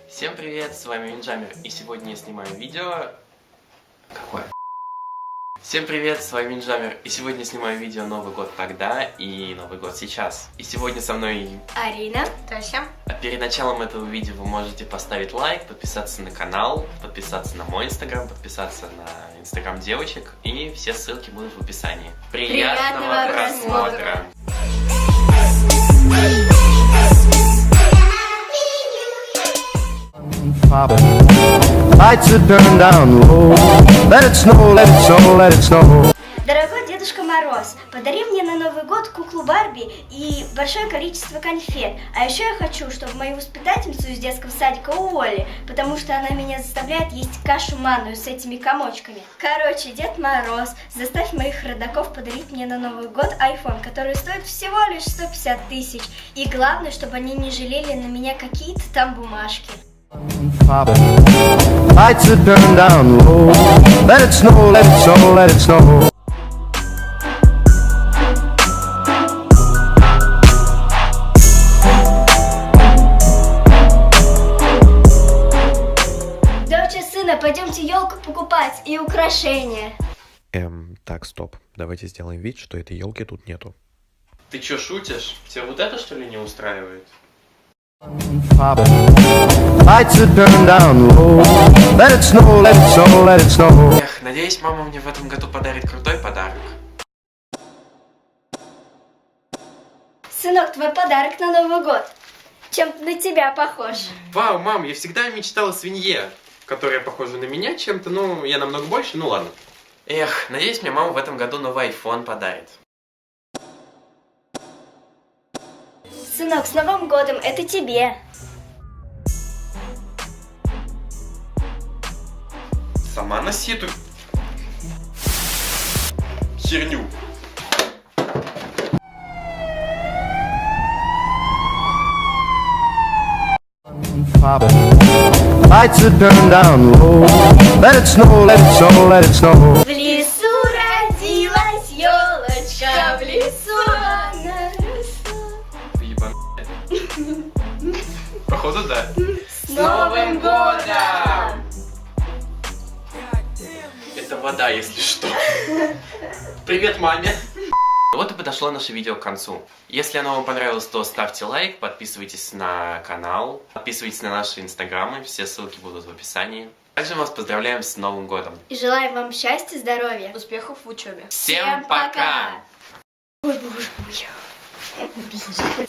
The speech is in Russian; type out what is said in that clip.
Всем привет, с вами Винджамер, и сегодня я снимаю видео... Какое? Всем привет, с вами Винджамер, и сегодня я снимаю видео «Новый год тогда» и «Новый год сейчас». И сегодня со мной... Арина, Тося. А перед началом этого видео вы можете поставить лайк, подписаться на канал, подписаться на мой инстаграм, подписаться на инстаграм девочек, и все ссылки будут в описании. Приятного просмотра! Lights are turned down low. Let it snow, let it snow, let it snow. Дорогой Дедушка Мороз, подари мне на Новый год куклу Барби и большое количество конфет. А еще я хочу, чтобы мою воспитательницу из детского садика уволили, потому что она меня заставляет есть кашу манную с этими комочками. Короче, Дед Мороз, заставь моих родаков подарить мне на Новый год iPhone, который стоит всего лишь 150 тысяч. И главное, чтобы они не жалели на меня какие-то там бумажки. Lights are turned down low. Let it snow, let it snow, let it snow. Доча, сына, пойдемте елку покупать и украшения. Так, стоп. Давайте сделаем вид, что этой елки тут нету. Ты чё, шутишь? Тебя вот это, что ли, не устраивает? Lights are turned down low. Let it snow, let it snow, let it snow. Эх, надеюсь, мама мне в этом году подарит крутой подарок. Сынок, твой подарок на Новый год. Чем-то на тебя похож. Вау, мам, я всегда мечтал о свинье, которая похожа на меня чем-то, ну, я намного больше, ну ладно. Эх, надеюсь, мне мама в этом году новый iPhone подарит. Сынок, с Новым годом, это тебе. Сама носи эту херню. Lights are turned down low. Let it snow, let it snow, let it snow. В лесу родилась елочка, в лесу она росла. Ты ебаная. Походу, да. С Новым годом! Это вода, если что. Привет, маме. Вот и подошло наше видео к концу. Если оно вам понравилось, то ставьте лайк, подписывайтесь на канал, подписывайтесь на наши инстаграмы, все ссылки будут в описании. Также мы вас поздравляем с Новым годом. И желаем вам счастья, здоровья. Успехов в учебе. Всем пока! Ой, боже мой.